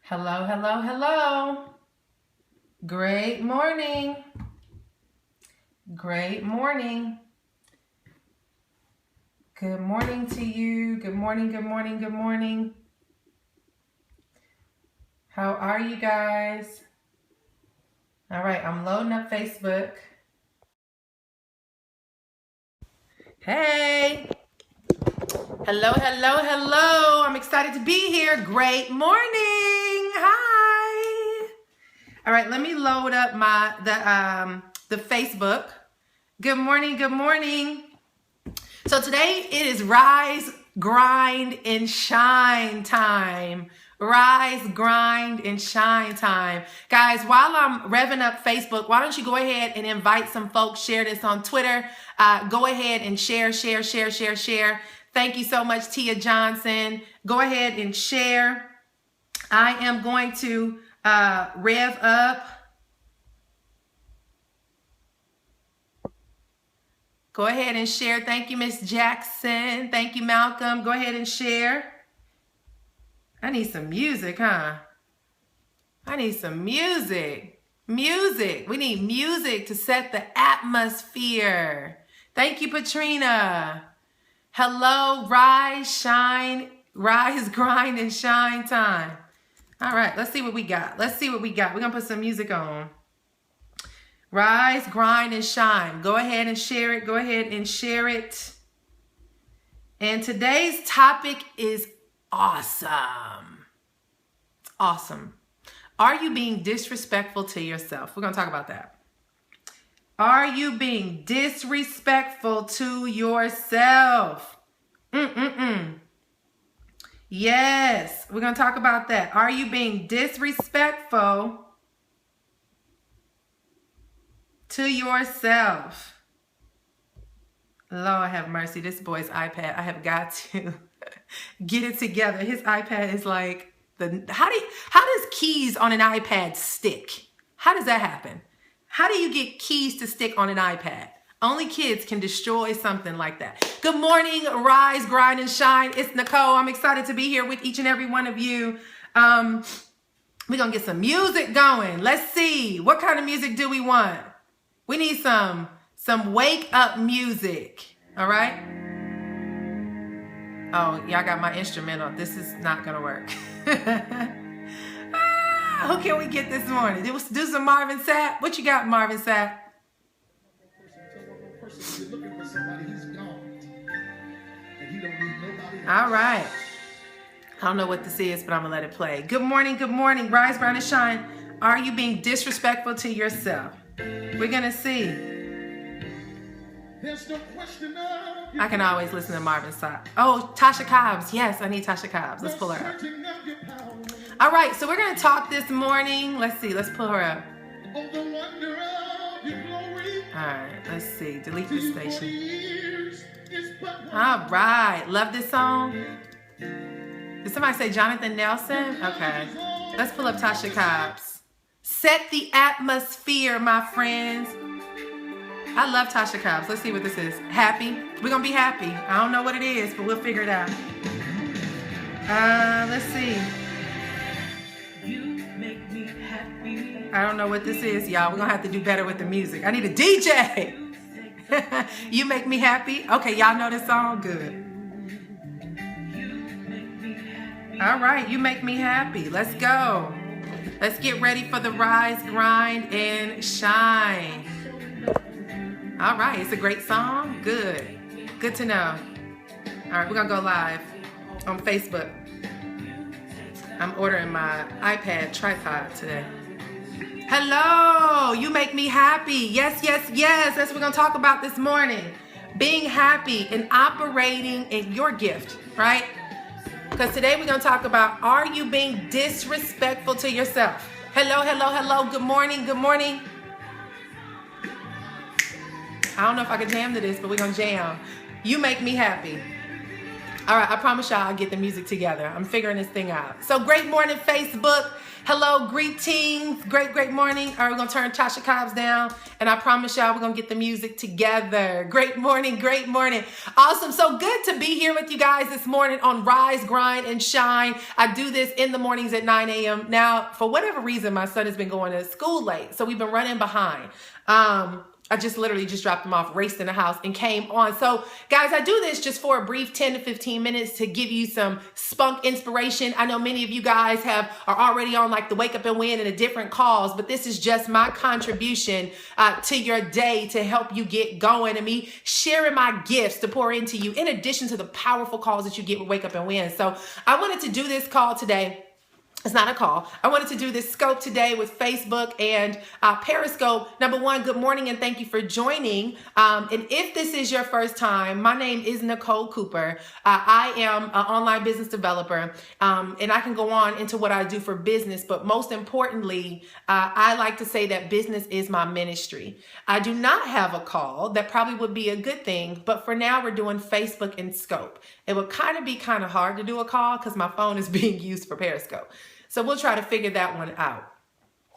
Hello, hello, hello. Great morning. Great morning. Good morning to you. Good morning, good morning, good morning. How are you guys? All right, I'm loading up Facebook. Hey. Hello, hello, hello. I'm excited to be here. Great morning. Hi. All right, let me load up the Facebook. Good morning, good morning. So today it is rise, grind, and shine time. Rise, grind, and shine time. Guys, while I'm revving up Facebook, why don't you go ahead and invite some folks, share this on Twitter. Go ahead and share. Thank you so much, Tia Johnson. Go ahead and share. I am going to rev up. Go ahead and share. Thank you, Miss Jackson. Thank you, Malcolm. Go ahead and share. I need some music, huh? I need some music. Music. We need music to set the atmosphere. Thank you, Patrina. Hello, rise, shine, rise, grind, and shine time. All right, let's see what we got. We're going to put some music on. Rise, grind, and shine. Go ahead and share it. And today's topic is awesome. Awesome. Are you being disrespectful to yourself? We're going to talk about that. Are you being disrespectful to yourself? Yes, we're going to talk about that. Are you being disrespectful to yourself? Lord have mercy, this boy's iPad. I have got to get it together. His iPad is like how does keys on an iPad stick? How does that happen? How do you get keys to stick on an iPad? Only kids can destroy something like that. Good morning, rise, grind, and shine. It's Nicole. I'm excited to be here with each and every one of you. We're gonna get some music going. Let's see, what kind of music do we want? We need some wake up music, all right? Oh, y'all got my instrumental. This is not gonna work. Who can we get this morning? Do some Marvin Sapp. What you got, Marvin Sapp? All right. I don't know what this is, but I'm gonna let it play. Good morning, rise, grind, and shine. Are you being disrespectful to yourself? We're gonna see. I can always listen to Marvin Sapp. Oh, Tasha Cobbs. Yes, I need Tasha Cobbs. Let's pull her up. All right, so we're gonna talk this morning. Let's see, let's pull her up. All right, let's see, delete this station. All right, love this song. Did somebody say Jonathan Nelson? Okay, let's pull up Tasha Cobbs. Set the atmosphere, my friends. I love Tasha Cobbs. Let's see what this is. Happy. We're going to be happy. I don't know what it is, but we'll figure it out. Let's see. You make me happy. I don't know what this is, y'all. We're going to have to do better with the music. I need a DJ. You make me happy. Okay, y'all know this song? Good. All right, you make me happy. Let's go. Let's get ready for the rise, grind, and shine. All right, it's a great song. Good. Good to know. All right, we're going to go live on Facebook. I'm ordering my iPad tripod today. Hello, you make me happy. Yes. That's what we're going to talk about this morning. Being happy and operating in your gift, right? Because today we're going to talk about, are you being disrespectful to yourself? Hello. Good morning. I don't know if I can jam to this, but we're going to jam. You make me happy. All right, I promise y'all I'll get the music together. I'm figuring this thing out. So great morning, Facebook. Hello, greetings. Great morning. All right, we're going to turn Tasha Cobbs down. And I promise y'all we're going to get the music together. Great morning. Awesome. So good to be here with you guys this morning on Rise, Grind, and Shine. I do this in the mornings at 9 a.m. Now, for whatever reason, my son has been going to school late. So we've been running behind. I just literally dropped him off, raced in the house, and came on. So, guys, I do this just for a brief 10 to 15 minutes to give you some spunk inspiration. I know many of you guys are already on like the Wake Up and Win and the different calls, but this is just my contribution to your day to help you get going and me sharing my gifts to pour into you in addition to the powerful calls that you get with Wake Up and Win. So I wanted to do this call today. It's not a call. I wanted to do this scope today with Facebook and Periscope. Number one, good morning and thank you for joining. And if this is your first time, my name is Nicole Cooper. I am an online business developer, and I can go on into what I do for business. But most importantly, I like to say that business is my ministry. I do not have a call. That probably would be a good thing. But for now, we're doing Facebook and Scope. It would be kind of hard to do a call because my phone is being used for Periscope. So we'll try to figure that one out.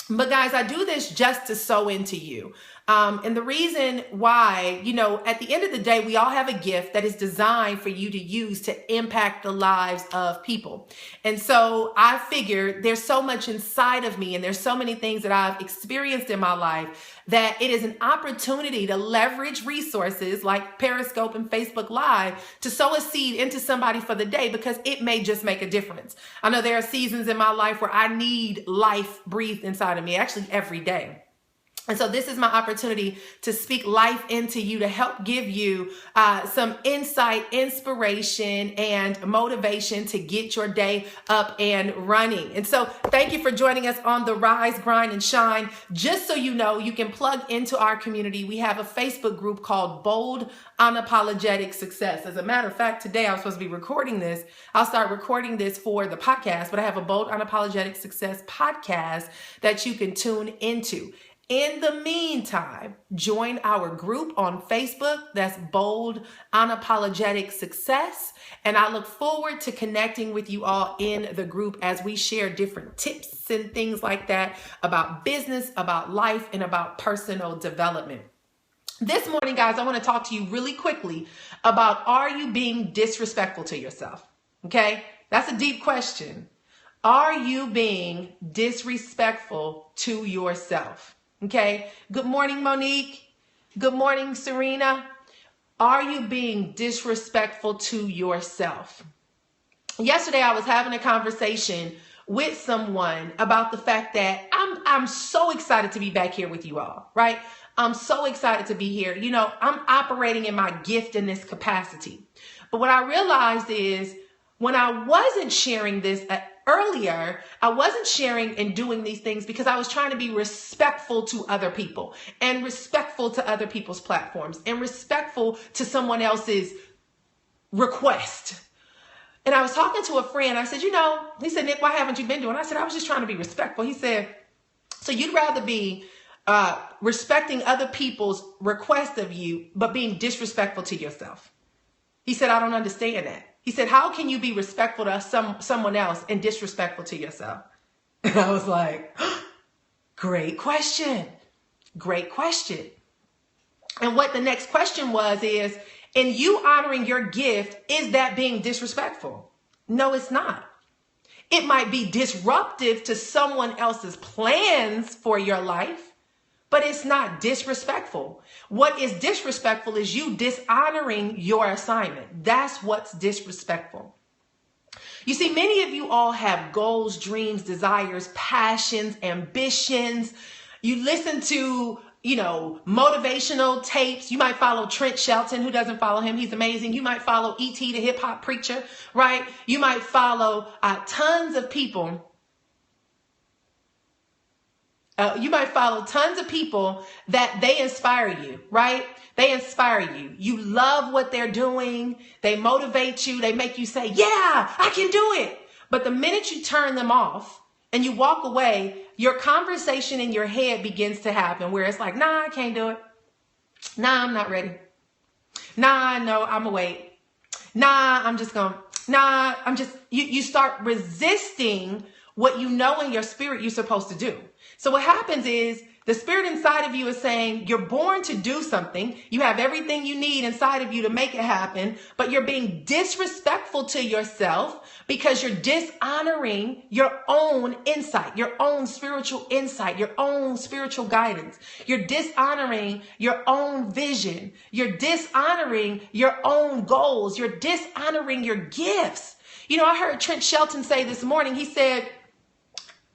But guys, I do this just to sow into you. And the reason why, at the end of the day, we all have a gift that is designed for you to use to impact the lives of people. And so I figured there's so much inside of me and there's so many things that I've experienced in my life that it is an opportunity to leverage resources like Periscope and Facebook Live to sow a seed into somebody for the day because it may just make a difference. I know there are seasons in my life where I need life breathed inside of me, actually every day. And so this is my opportunity to speak life into you to help give you some insight, inspiration, and motivation to get your day up and running. And so thank you for joining us on the Rise, Grind, and Shine. Just so you know, you can plug into our community. We have a Facebook group called Bold Unapologetic Success. As a matter of fact, today I was supposed to be recording this. I'll start recording this for the podcast, but I have a Bold Unapologetic Success podcast that you can tune into. In the meantime, join our group on Facebook. That's Bold Unapologetic Success. And I look forward to connecting with you all in the group as we share different tips and things like that about business, about life, and about personal development. This morning, guys, I want to talk to you really quickly about, are you being disrespectful to yourself? Okay, that's a deep question. Are you being disrespectful to yourself? Okay. Good morning, Monique. Good morning, Serena. Are you being disrespectful to yourself? Yesterday, I was having a conversation with someone about the fact that I'm so excited to be back here with you all, right? I'm so excited to be here. I'm operating in my gift in this capacity. But what I realized is when I wasn't sharing this earlier, I wasn't sharing and doing these things because I was trying to be respectful to other people and respectful to other people's platforms and respectful to someone else's request. And I was talking to a friend. I said, he said, Nick, why haven't you been doing it? I said, I was just trying to be respectful. He said, so you'd rather be respecting other people's request of you, but being disrespectful to yourself. He said, I don't understand that. He said, how can you be respectful to someone else and disrespectful to yourself? And I was like, great question. Great question. And what the next question is, in you honoring your gift, is that being disrespectful? No, it's not. It might be disruptive to someone else's plans for your life, but it's not disrespectful. What is disrespectful is you dishonoring your assignment. That's what's disrespectful. You see, many of you all have goals, dreams, desires, passions, ambitions. You listen to, motivational tapes. You might follow Trent Shelton. Who doesn't follow him? He's amazing. You might follow E.T., the hip hop preacher, right? You might follow tons of people. You might follow tons of people that they inspire you, right? They inspire you. You love what they're doing. They motivate you. They make you say, yeah, I can do it. But the minute you turn them off and you walk away, your conversation in your head begins to happen where it's like, nah, I can't do it. Nah, I'm not ready. Nah, no, I'm gonna wait. you start resisting what you know in your spirit you're supposed to do. So what happens is the spirit inside of you is saying you're born to do something. You have everything you need inside of you to make it happen, but you're being disrespectful to yourself because you're dishonoring your own insight, your own spiritual insight, your own spiritual guidance. You're dishonoring your own vision. You're dishonoring your own goals. You're dishonoring your gifts. You know, I heard Trent Shelton say this morning, he said,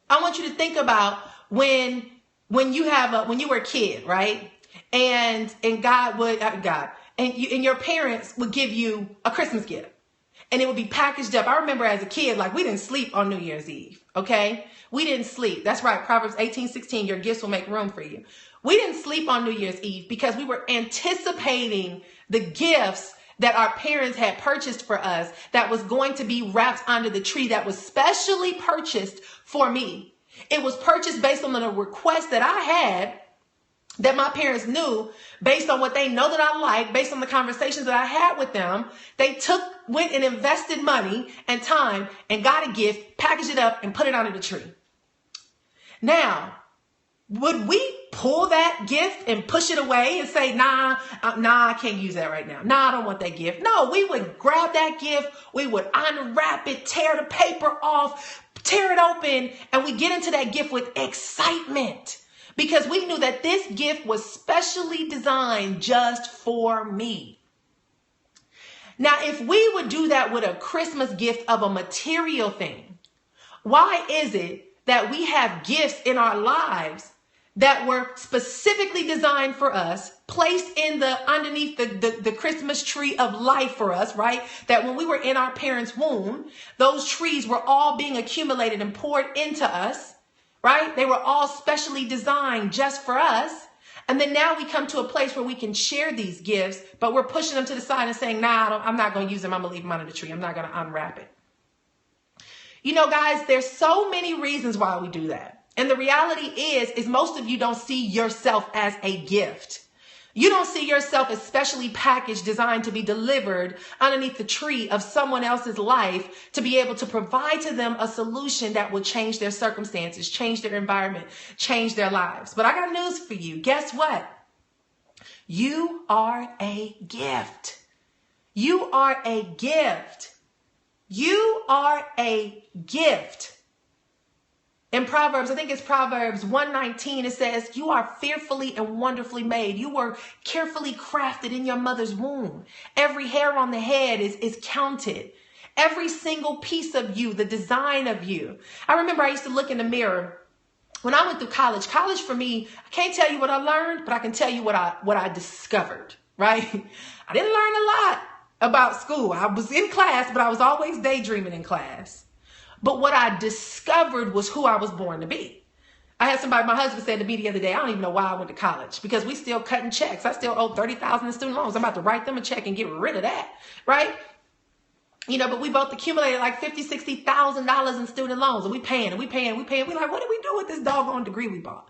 I want you to think about when you were a kid, right? And your parents would give you a Christmas gift and it would be packaged up. I remember as a kid, like we didn't sleep on New Year's Eve. Okay. We didn't sleep. That's right. Proverbs 18:16, your gifts will make room for you. We didn't sleep on New Year's Eve because we were anticipating the gifts that our parents had purchased for us that was going to be wrapped under the tree that was specially purchased for me. It was purchased based on the request that I had that my parents knew based on what they know that I like, based on the conversations that I had with them. They went and invested money and time and got a gift, packaged it up and put it under the tree. Now, would we pull that gift and push it away and say, nah, I can't use that right now. Nah, I don't want that gift. No, we would grab that gift. We would unwrap it, tear the paper off, tear it open, and we get into that gift with excitement because we knew that this gift was specially designed just for me. Now, if we would do that with a Christmas gift of a material thing, why is it that we have gifts in our lives that were specifically designed for us, placed in underneath the Christmas tree of life for us, right? That when we were in our parents' womb, those trees were all being accumulated and poured into us, right? They were all specially designed just for us. And then now we come to a place where we can share these gifts, but we're pushing them to the side and saying, nah, I'm not going to use them. I'm going to leave them under the tree. I'm not going to unwrap it. You know, guys, there's so many reasons why we do that. And the reality is most of you don't see yourself as a gift. You don't see yourself as specially packaged, designed to be delivered underneath the tree of someone else's life to be able to provide to them a solution that will change their circumstances, change their environment, change their lives. But I got news for you. Guess what? You are a gift. You are a gift. You are a gift. In Proverbs, I think it's Proverbs 1:19, it says, you are fearfully and wonderfully made. You were carefully crafted in your mother's womb. Every hair on the head is counted. Every single piece of you, the design of you. I remember I used to look in the mirror when I went through college. College for me, I can't tell you what I learned, but I can tell you what I discovered, right? I didn't learn a lot about school. I was in class, but I was always daydreaming in class. But what I discovered was who I was born to be. I had my husband said to me the other day, I don't even know why I went to college because we still cutting checks. I still owe $30,000 in student loans. I'm about to write them a check and get rid of that, right? You know, but we both accumulated like $50,000, $60,000 in student loans and we paying. We're like, what do we do with this doggone degree we bought?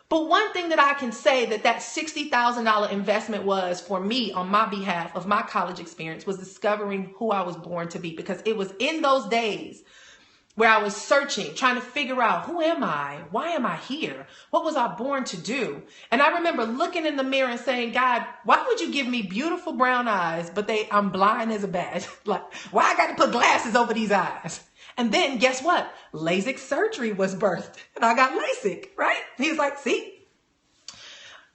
But one thing that I can say that $60,000 investment was for me on my behalf of my college experience was discovering who I was born to be, because it was in those days where I was searching, trying to figure out, who am I? Why am I here? What was I born to do? And I remember looking in the mirror and saying, God, why would you give me beautiful brown eyes, but I'm blind as a bat? Like, why I got to put glasses over these eyes? And then guess what? LASIK surgery was birthed and I got LASIK, right? He was like, see?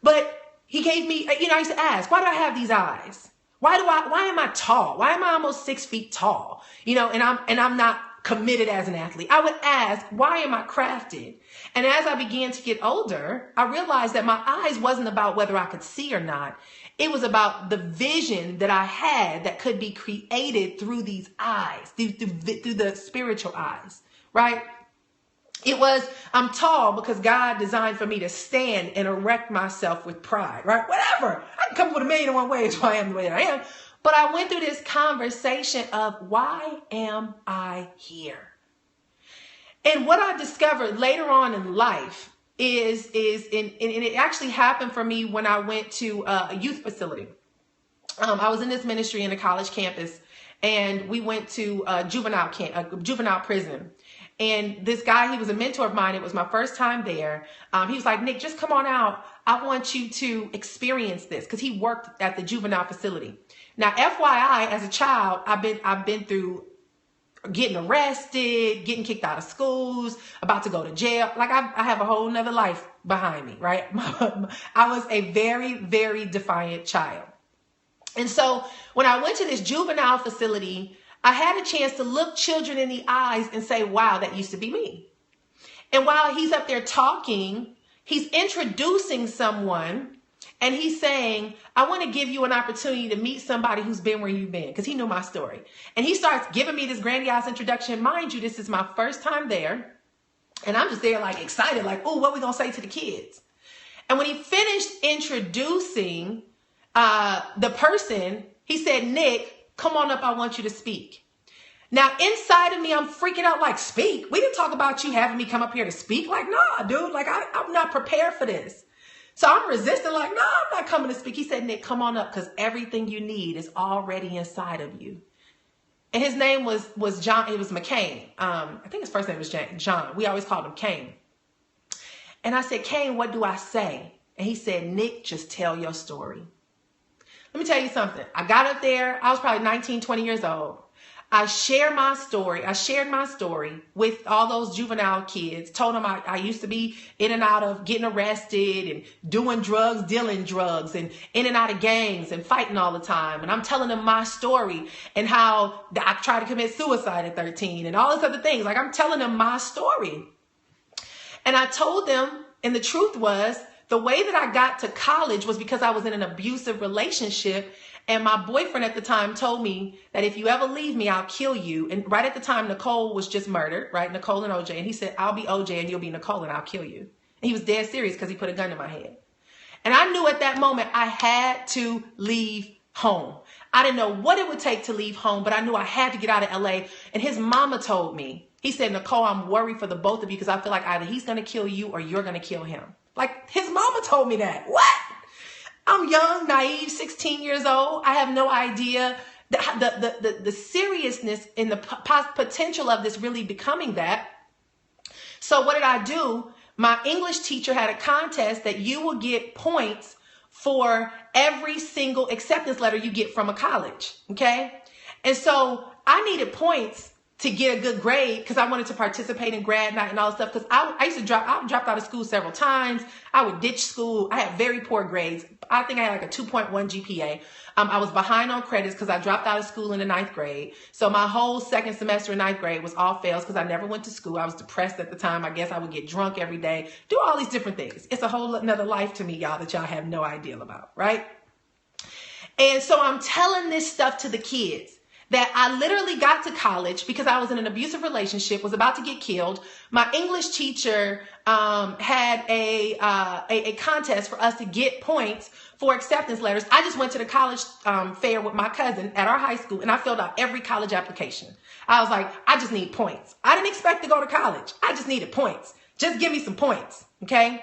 But he gave me, I used to ask, why do I have these eyes? Why am I tall? Why am I almost 6 feet tall? And I'm not committed as an athlete. I would ask, why am I crafted? And as I began to get older, I realized that my eyes wasn't about whether I could see or not. It was about the vision that I had that could be created through these eyes, through the spiritual eyes, right? It was, I'm tall because God designed for me to stand and erect myself with pride, right? Whatever. I can come up with 1,000,001 ways why I am the way that I am. But I went through this conversation of, why am I here? And what I discovered later on in life and it actually happened for me when I went to a youth facility. I was in this ministry in a college campus, and we went to a juvenile prison. And this guy, he was a mentor of mine. It was my first time there. He was like, Nick, just come on out. I want you to experience this, because he worked at the juvenile facility. Now, FYI, as a child, I've been through getting arrested, getting kicked out of schools, about to go to jail. Like I have a whole nother life behind me, right? I was a very, very defiant child. And so when I went to this juvenile facility, I had a chance to look children in the eyes and say, wow, that used to be me. And while he's up there talking, he's introducing someone, and he's saying, I want to give you an opportunity to meet somebody who's been where you've been, because he knew my story. And he starts giving me this grandiose introduction. Mind you, this is my first time there. And I'm just there like excited, like, oh, what are we going to say to the kids? And when he finished introducing the person, he said, Nick, come on up. I want you to speak. Now, inside of me, I'm freaking out like, speak? We didn't talk about you having me come up here to speak. Like, nah, dude, like I'm not prepared for this. So I'm resisting, like, no, I'm not coming to speak. He said, Nick, come on up, because everything you need is already inside of you. And his name was John. It was McCain. I think his first name was John. We always called him Cain. And I said, Cain, what do I say? And he said, Nick, just tell your story. Let me tell you something. I got up there. I was probably 19, 20 years old. I shared my story. With all those juvenile kids. Told them I used to be in and out of getting arrested and doing drugs, dealing drugs, and in and out of gangs and fighting all the time. And I'm telling them my story and how I tried to commit suicide at 13 and all these other things. Like, I'm telling them my story. And I told them, and the truth was, the way that I got to college was because I was in an abusive relationship. And my boyfriend at the time told me that if you ever leave me, I'll kill you. And right at the time, Nicole was just murdered, right? Nicole and OJ. And he said, I'll be OJ and you'll be Nicole and I'll kill you. And he was dead serious because he put a gun in my head. And I knew at that moment I had to leave home. I didn't know what it would take to leave home, but I knew I had to get out of LA. And his mama told me, he said, Nicole, I'm worried for the both of you because I feel like either he's going to kill you or you're going to kill him. Like, his mama told me that. What? I'm young, naive, 16 years old. I have no idea the seriousness and the potential of this really becoming that. So what did I do? My English teacher had a contest that you will get points for every single acceptance letter you get from a college. Okay. And so I needed points to get a good grade because I wanted to participate in grad night and all that stuff. Because I used to I dropped out of school several times. I would ditch school. I had very poor grades. I think I had like a 2.1 GPA. I was behind on credits because I dropped out of school in the 9th grade. So my whole second semester in 9th grade was all fails because I never went to school. I was depressed at the time. I guess I would get drunk every day, do all these different things. It's a whole another life to me, y'all, that y'all have no idea about, right? And so I'm telling this stuff to the kids. That I literally got to college because I was in an abusive relationship, was about to get killed. My English teacher had a contest for us to get points for acceptance letters. I just went to the college fair with my cousin at our high school, and I filled out every college application. I was like, I just need points. I didn't expect to go to college. I just needed points. Just give me some points, okay?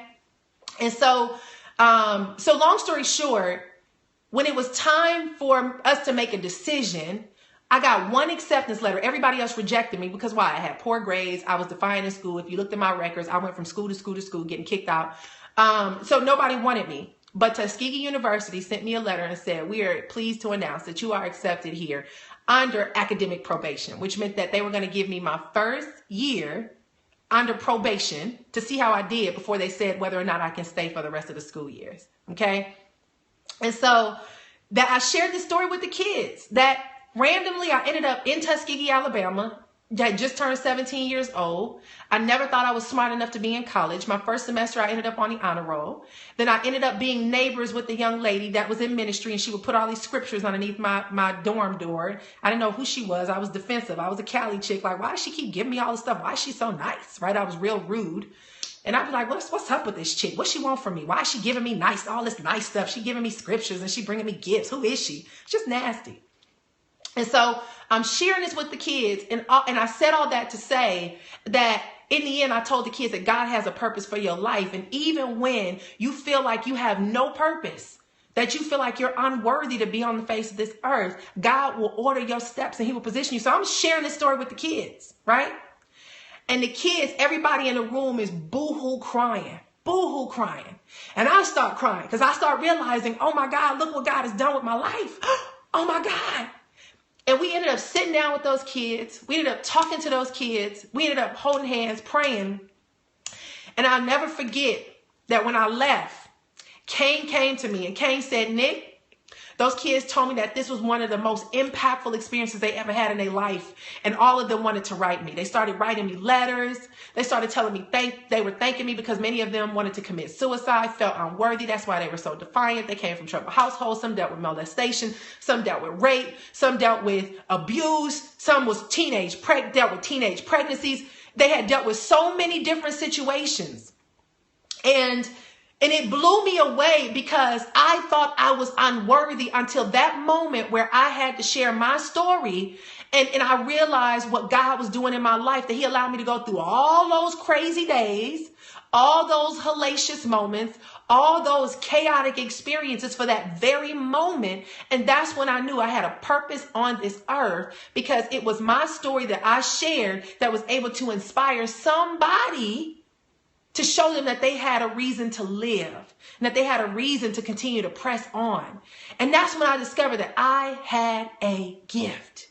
And so long story short, when it was time for us to make a decision, I got one acceptance letter. Everybody else rejected me because why? I had poor grades. I was defiant in school. If you looked at my records, I went from school to school to school, getting kicked out. So nobody wanted me. But Tuskegee University sent me a letter and said, we are pleased to announce that you are accepted here under academic probation, which meant that they were going to give me my first year under probation to see how I did before they said whether or not I can stay for the rest of the school years. Okay. And so that I shared this story with the kids that randomly, I ended up in Tuskegee, Alabama. I just turned 17 years old. I never thought I was smart enough to be in college. My first semester, I ended up on the honor roll. Then I ended up being neighbors with a young lady that was in ministry, and she would put all these scriptures underneath my dorm door. I didn't know who she was. I was defensive. I was a Cali chick. Like, why does she keep giving me all this stuff? Why is she so nice? Right? I was real rude. And I'd be like, what's up with this chick? What she want from me? Why is she giving me all this nice stuff? She giving me scriptures and she bringing me gifts. Who is she? It's just nasty. And so I'm sharing this with the kids, and I said all that to say that in the end, I told the kids that God has a purpose for your life. And even when you feel like you have no purpose that you feel like you're unworthy to be on the face of this earth, God will order your steps and he will position you. So I'm sharing this story with the kids, right? And the kids, everybody in the room is boo-hoo crying. Boo-hoo crying. And I start crying because I start realizing, oh my God, look what God has done with my life. Oh my God. And we ended up sitting down with those kids. We ended up talking to those kids. We ended up holding hands, praying. And I'll never forget that when I left, Kane came to me and Kane said, Nick, those kids told me that this was one of the most impactful experiences they ever had in their life. And all of them wanted to write me. They started writing me letters. They started telling me they were thanking me because many of them wanted to commit suicide, felt unworthy. That's why they were so defiant. They came from troubled households. Some dealt with molestation. Some dealt with rape. Some dealt with abuse. Some was dealt with teenage pregnancies. They had dealt with so many different situations. And it blew me away because I thought I was unworthy until that moment where I had to share my story. And I realized what God was doing in my life, that he allowed me to go through all those crazy days, all those hellacious moments, all those chaotic experiences for that very moment. And that's when I knew I had a purpose on this earth, because it was my story that I shared that was able to inspire somebody to show them that they had a reason to live and that they had a reason to continue to press on. And that's when I discovered that I had a gift.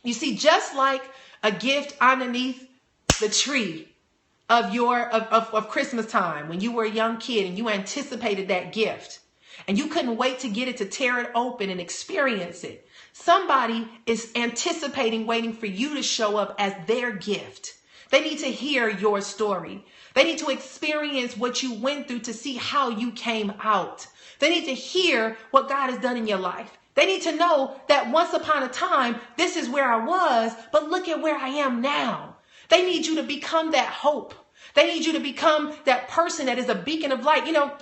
You see, just like a gift underneath the tree of Christmas time, when you were a young kid and you anticipated that gift and you couldn't wait to get it, to tear it open and experience it. Somebody is anticipating, waiting for you to show up as their gift. They need to hear your story. They need to experience what you went through to see how you came out. They need to hear what God has done in your life. They need to know that once upon a time, this is where I was, but look at where I am now. They need you to become that hope. They need you to become that person that is a beacon of light. You know,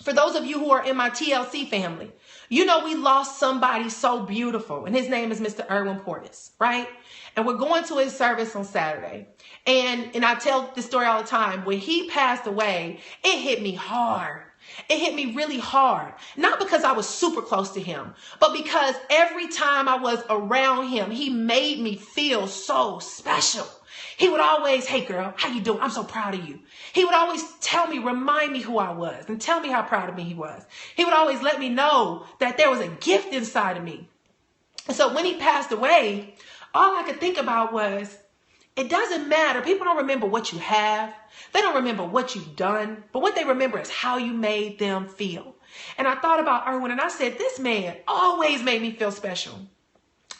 for those of you who are in my TLC family, you know we lost somebody so beautiful, and his name is Mr. Erwin Portis, right? And we're going to his service on Saturday. And I tell this story all the time. When he passed away, it hit me hard. It hit me really hard. Not because I was super close to him, but because every time I was around him, he made me feel so special. He would always, hey girl, how you doing? I'm so proud of you. He would always tell me, remind me who I was and tell me how proud of me he was. He would always let me know that there was a gift inside of me. And so when he passed away, all I could think about was, it doesn't matter. People don't remember what you have. They don't remember what you've done. But what they remember is how you made them feel. And I thought about Erwin and I said, this man always made me feel special.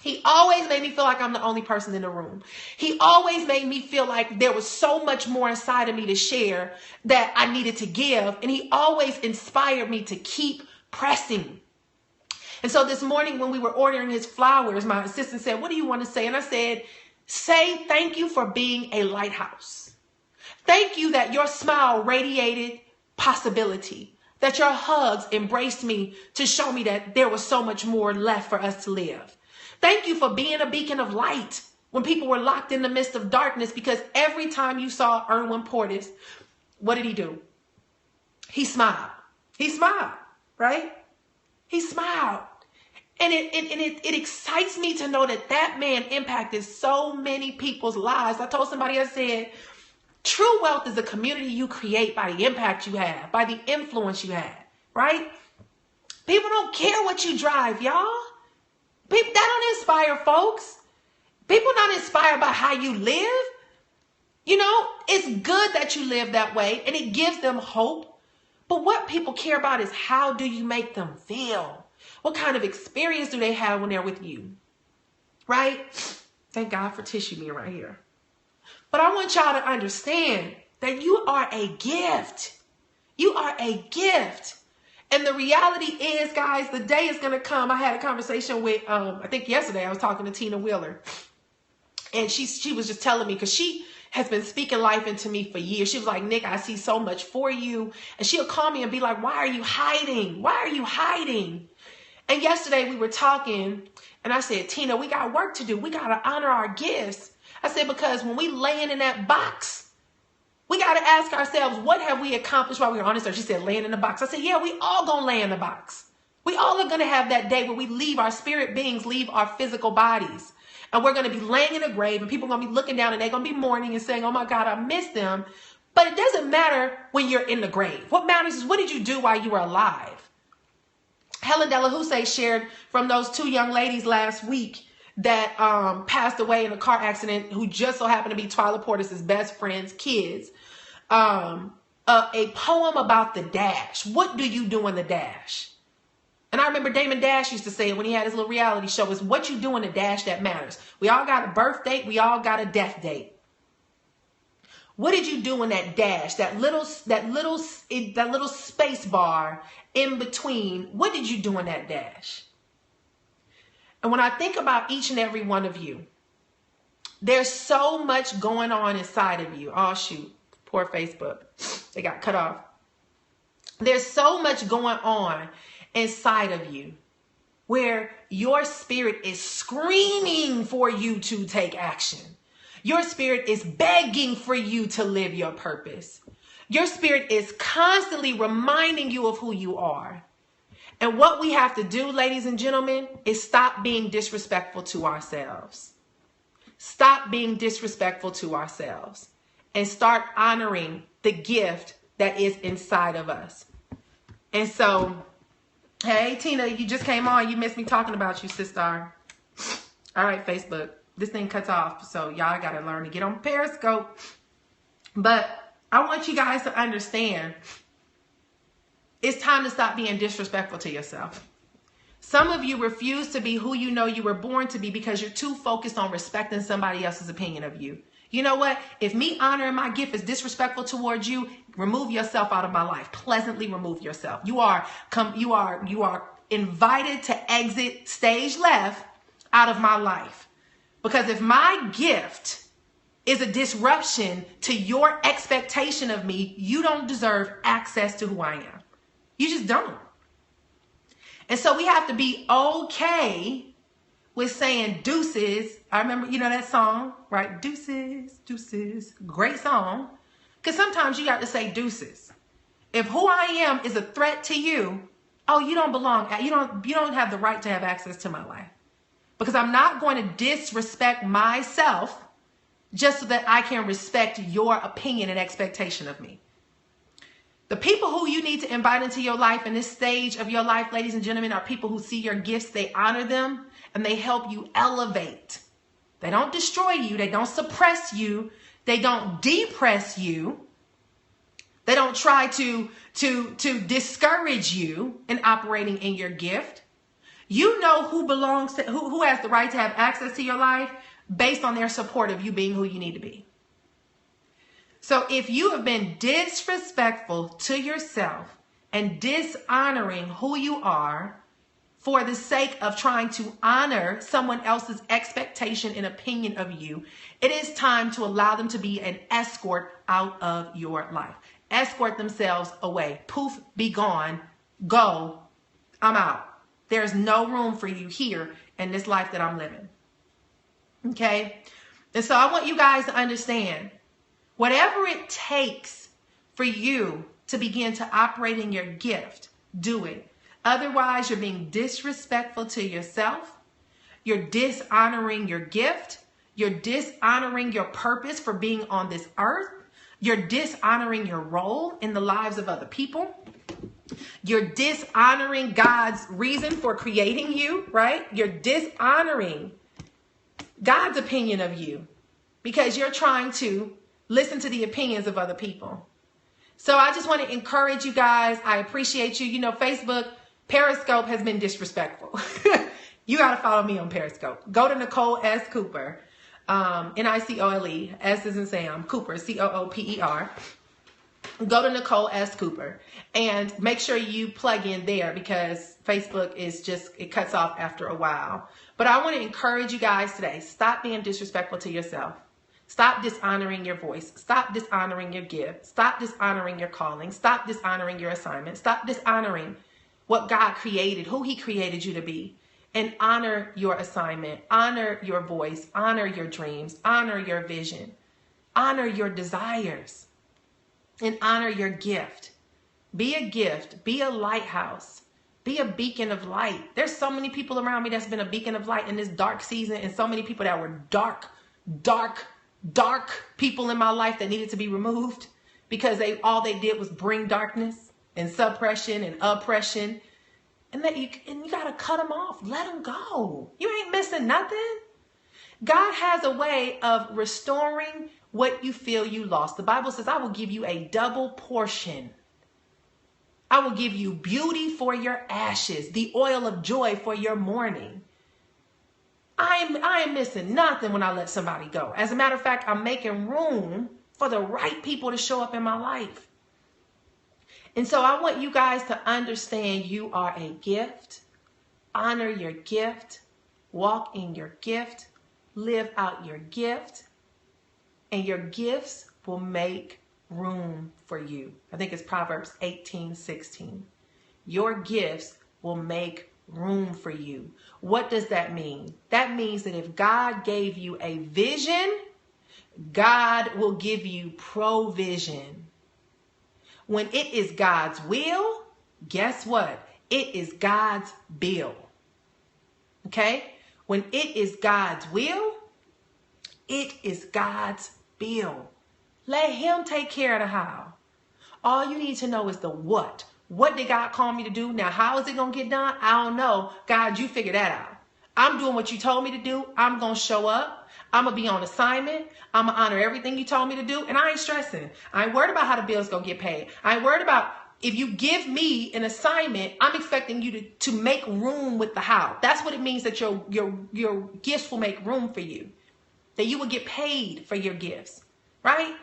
He always made me feel like I'm the only person in the room. He always made me feel like there was so much more inside of me to share that I needed to give. And he always inspired me to keep pressing. And so this morning when we were ordering his flowers, my assistant said, what do you want to say? And I said, say thank you for being a lighthouse. Thank you that your smile radiated possibility, that your hugs embraced me to show me that there was so much more left for us to live. Thank you for being a beacon of light when people were locked in the midst of darkness, because every time you saw Erwin Portis, what did he do? He smiled. He smiled, right? He smiled. And it excites me to know that that man impacted so many people's lives. I told somebody, I said, true wealth is the community you create by the impact you have, by the influence you have, right? People don't care what you drive, y'all. People, that don't inspire folks. People not inspired by how you live. You know, it's good that you live that way and it gives them hope. But what people care about is how do you make them feel? What kind of experience do they have when they're with you? Right? Thank God for tissue me right here. But I want y'all to understand that you are a gift. You are a gift. And the reality is, guys, the day is going to come. I had a conversation with, I think yesterday I was talking to Tina Wheeler. And she was just telling me, because she has been speaking life into me for years. She was like, Nick, I see so much for you. And she'll call me and be like, why are you hiding? Why are you hiding? And yesterday we were talking and I said, Tina, we got work to do. We got to honor our gifts. I said, because when we laying in that box, We got to ask ourselves, what have we accomplished while we were on this earth? She said, laying in the box. I said, yeah, we all going to lay in the box. We all are going to have that day where we leave, our spirit beings leave our physical bodies. And we're going to be laying in a grave, and people are going to be looking down, and they're going to be mourning and saying, oh my God, I miss them. But it doesn't matter when you're in the grave. What matters is, what did you do while you were alive? Helen Delahousse shared from those 2 young ladies last week that passed away in a car accident, who just so happened to be Twyla Portis's best friend's kids. A poem about the dash. What do you do in the dash? And I remember Damon Dash used to say it when he had his little reality show, is what you do in the dash that matters. We all got a birth date. We all got a death date. What did you do in that dash, that little space bar in between? What did you do in that dash? And when I think about each and every one of you, there's so much going on inside of you. Oh, shoot. Poor Facebook. They got cut off. There's so much going on inside of you where your spirit is screaming for you to take action. Your spirit is begging for you to live your purpose. Your spirit is constantly reminding you of who you are. And what we have to do, ladies and gentlemen, is stop being disrespectful to ourselves. Stop being disrespectful to ourselves and start honoring the gift that is inside of us. And so, hey, Tina, you just came on. You missed me talking about you, sister. All right, Facebook. This thing cuts off, so y'all got to learn to get on Periscope. But I want you guys to understand, it's time to stop being disrespectful to yourself. Some of you refuse to be who you know you were born to be because you're too focused on respecting somebody else's opinion of you. You know what? If me honoring my gift is disrespectful towards you, remove yourself out of my life. Pleasantly remove yourself. You are invited to exit stage left out of my life. Because if my gift is a disruption to your expectation of me, you don't deserve access to who I am. You just don't. And so we have to be okay with saying deuces. I remember, you know that song, right? Deuces, deuces. Great song. Because sometimes you got to say deuces. If who I am is a threat to you, oh, you don't belong. You don't have the right to have access to my life. Because I'm not going to disrespect myself just so that I can respect your opinion and expectation of me. The people who you need to invite into your life in this stage of your life, ladies and gentlemen, are people who see your gifts, they honor them, and they help you elevate. They don't destroy you. They don't suppress you. They don't depress you. They don't try to discourage you in operating in your gift. You know who belongs to, who has the right to have access to your life based on their support of you being who you need to be. So if you have been disrespectful to yourself and dishonoring who you are for the sake of trying to honor someone else's expectation and opinion of you, it is time to allow them to be an escort out of your life. Escort themselves away. Poof, be gone. Go. I'm out. There's no room for you here in this life that I'm living. Okay? And so I want you guys to understand, whatever it takes for you to begin to operate in your gift, do it. Otherwise, you're being disrespectful to yourself. You're dishonoring your gift. You're dishonoring your purpose for being on this earth. You're dishonoring your role in the lives of other people. You're dishonoring God's reason for creating you, right? You're dishonoring God's opinion of you because you're trying to listen to the opinions of other people. So I just want to encourage you guys. I appreciate you. You know, Facebook, Periscope has been disrespectful. You got to follow me on Periscope. Go to Nicole S. Cooper, Nicole, S as in Sam, Cooper, Cooper. Go to Nicole S. Cooper and make sure you plug in there because Facebook is just, it cuts off after a while. But I want to encourage you guys today, stop being disrespectful to yourself. Stop dishonoring your voice. Stop dishonoring your gift. Stop dishonoring your calling. Stop dishonoring your assignment. Stop dishonoring what God created, who he created you to be. And honor your assignment. Honor your voice. Honor your dreams. Honor your vision. Honor your desires. and honor your gift. Be a gift. Be a lighthouse. Be a beacon of light. There's so many people around me that's been a beacon of light in this dark season, and so many people that were dark people in my life that needed to be removed because all they did was bring darkness and suppression and oppression. And you got to cut them off. Let them go. You ain't missing nothing. God has a way of restoring what you feel you lost. The Bible says, I will give you a double portion. I will give you beauty for your ashes, the oil of joy for your mourning. I am missing nothing when I let somebody go. As a matter of fact, I'm making room for the right people to show up in my life. And so I want you guys to understand you are a gift. Honor your gift. Walk in your gift. Live out your gift. And your gifts will make room for you. I think it's Proverbs 18:16. Your gifts will make room for you. What does that mean? That means that if God gave you a vision, God will give you provision. When it is God's will, guess what? It is God's bill. Okay? When it is God's will, it is God's bill. Let him take care of the how. All you need to know is the what. What did God call me to do? Now, how is it going to get done? I don't know. God, you figure that out. I'm doing what you told me to do. I'm going to show up. I'm going to be on assignment. I'm going to honor everything you told me to do. And I ain't stressing. I ain't worried about how the bill's going to get paid. I ain't worried about if you give me an assignment, I'm expecting you to make room with the how. That's what it means that your gifts will make room for you. That you will get paid for your gifts. Right?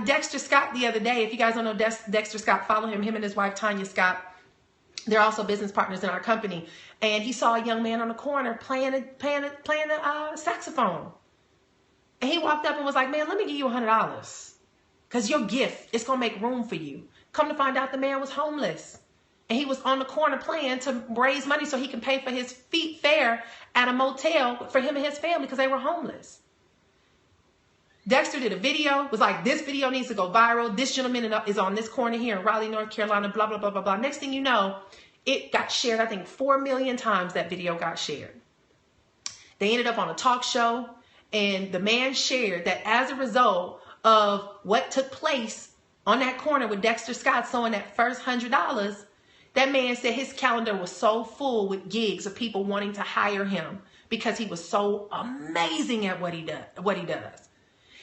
Dexter Scott the other day, if you guys don't know Dexter Scott, follow him and his wife, Tanya Scott. They're also business partners in our company. And he saw a young man on the corner playing a saxophone. And he walked up and was like, man, let me give you $100. Because your gift is going to make room for you. Come to find out the man was homeless. And he was on the corner playing to raise money so he can pay for his fare at a motel for him and his family because they were homeless. Dexter did a video, was like, this video needs to go viral. This gentleman is on this corner here in Raleigh, North Carolina, blah, blah, blah, blah, blah. Next thing you know, it got shared, I think 4 million times that video got shared. They ended up on a talk show, and the man shared that as a result of what took place on that corner with Dexter Scott sowing that first $100, that man said his calendar was so full with gigs of people wanting to hire him because he was so amazing at what he does.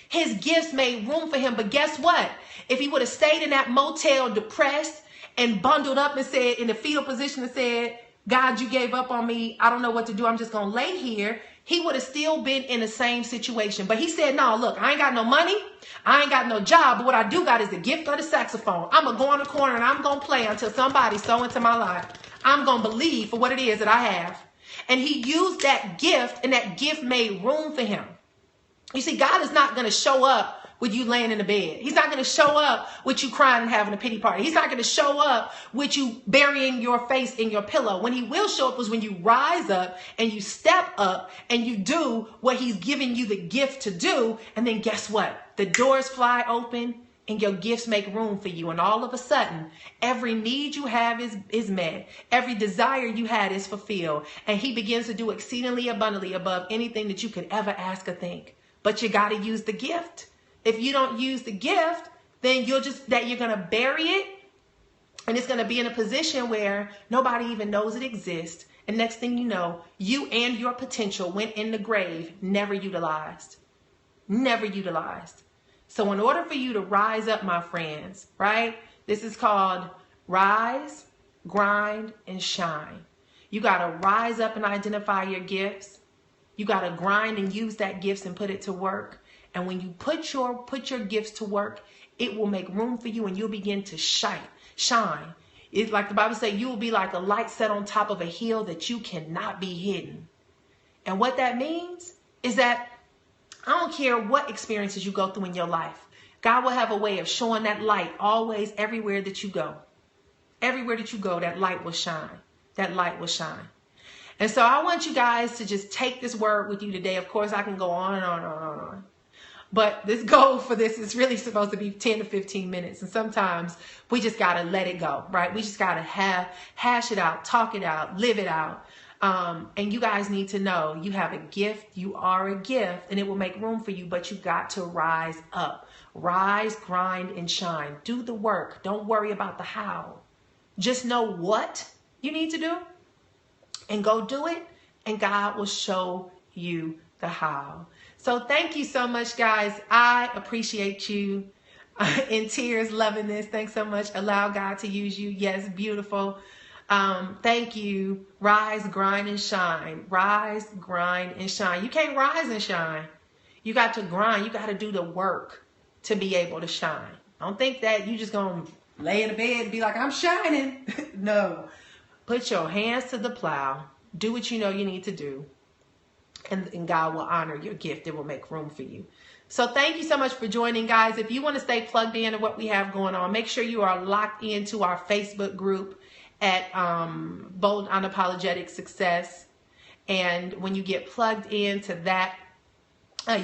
His gifts made room for him. But guess what? If he would have stayed in that motel depressed and bundled up and said in the fetal position and said, God, you gave up on me. I don't know what to do. I'm just going to lay here. He would have still been in the same situation. But he said, no, look, I ain't got no money. I ain't got no job. But what I do got is the gift of the saxophone. I'm going to go on the corner and I'm going to play until somebody sow into my life. I'm going to believe for what it is that I have. And he used that gift, and that gift made room for him. You see, God is not going to show up with you laying in the bed. He's not going to show up with you crying and having a pity party. He's not going to show up with you burying your face in your pillow. When he will show up is when you rise up and you step up and you do what he's giving you the gift to do. And then guess what? The doors fly open and your gifts make room for you. And all of a sudden, every need you have is met. Every desire you had is fulfilled. And he begins to do exceedingly abundantly above anything that you could ever ask or think. But you got to use the gift. If you don't use the gift, then you're going to bury it. And it's going to be in a position where nobody even knows it exists. And next thing you know, you and your potential went in the grave, never utilized. Never utilized. So in order for you to rise up, my friends, right? This is called rise, grind, and shine. You got to rise up and identify your gifts. You got to grind and use that gifts and put it to work. And when you put your gifts to work, it will make room for you and you'll begin to shine. It's like the Bible says, you will be like a light set on top of a hill that you cannot be hidden. And what that means is that I don't care what experiences you go through in your life. God will have a way of showing that light always everywhere that you go. Everywhere that you go, that light will shine. That light will shine. And so I want you guys to just take this word with you today. Of course, I can go on and on and on and on. But this goal for this is really supposed to be 10 to 15 minutes. And sometimes we just got to let it go, right? We just got to hash it out, talk it out, live it out. And you guys need to know you have a gift. You are a gift, and it will make room for you, but you got to rise up. Rise, grind, and shine. Do the work. Don't worry about the how. Just know what you need to do and go do it, and God will show you the how. So thank you so much, guys. I appreciate you. In tears, loving this. Thanks so much. Allow God to use you. Yes, beautiful. Thank you. Rise, grind, and shine. Rise, grind, and shine. You can't rise and shine. You got to grind. You got to do the work to be able to shine. Don't think that you just going to lay in the bed and be like, I'm shining. No. Put your hands to the plow. Do what you know you need to do. And God will honor your gift. It will make room for you. So thank you so much for joining, guys. If you want to stay plugged in to what we have going on, make sure you are locked into our Facebook group at Bold Unapologetic Success. And when you get plugged into that,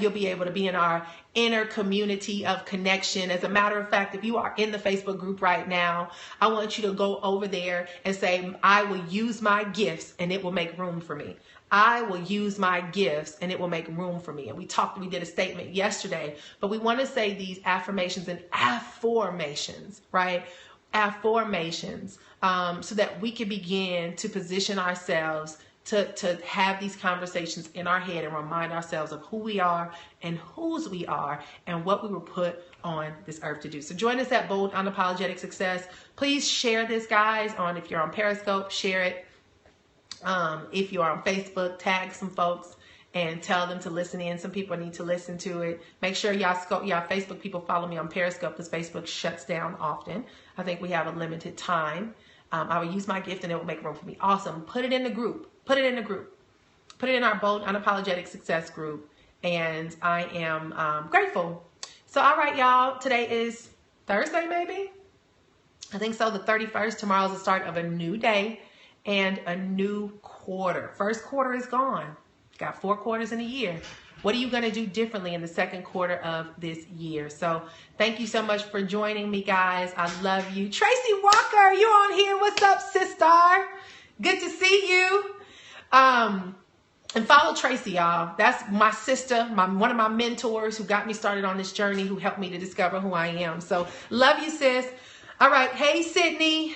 you'll be able to be in our inner community of connection. As a matter of fact, if you are in the Facebook group right now, I want you to go over there and say, I will use my gifts and it will make room for me. I will use my gifts and it will make room for me. And we did a statement yesterday, but we want to say these affirmations and affirmations, right? Affirmations, so that we can begin to position ourselves to have these conversations in our head and remind ourselves of who we are and whose we are and what we were put on this earth to do. So join us at Bold Unapologetic Success. Please share this, guys, if you're on Periscope, share it. If you're on Facebook, tag some folks and tell them to listen in. Some people need to listen to it. Make sure y'all Facebook people follow me on Periscope because Facebook shuts down often. I think we have a limited time. I will use my gift and it will make room for me. Awesome. Put it in the group. Put it in the group. Put it in our Bold Unapologetic Success group. And I am grateful. So, all right, y'all. Today is Thursday, maybe? I think so. The 31st. Tomorrow's the start of a new day and a new quarter. First quarter is gone. Got 4 quarters in a year. What are you going to do differently in the second quarter of this year? So thank you so much for joining me, guys. I love you. Tracy Walker, you on here. What's up, sister? Good to see you. And follow Tracy, y'all. That's my sister, one of my mentors who got me started on this journey, who helped me to discover who I am. So love you, sis. All right. Hey, Sydney.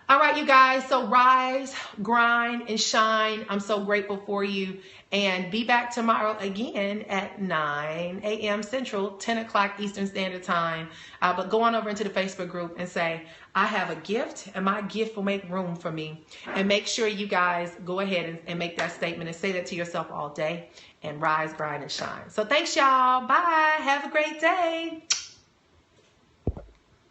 All right, you guys. So rise, grind, and shine. I'm so grateful for you. And be back tomorrow again at 9 a.m. Central, 10 o'clock Eastern Standard Time. But go on over into the Facebook group and say, I have a gift and my gift will make room for me. And make sure you guys go ahead and make that statement and say that to yourself all day. And rise, grind, and shine. So thanks, y'all. Bye. Have a great day.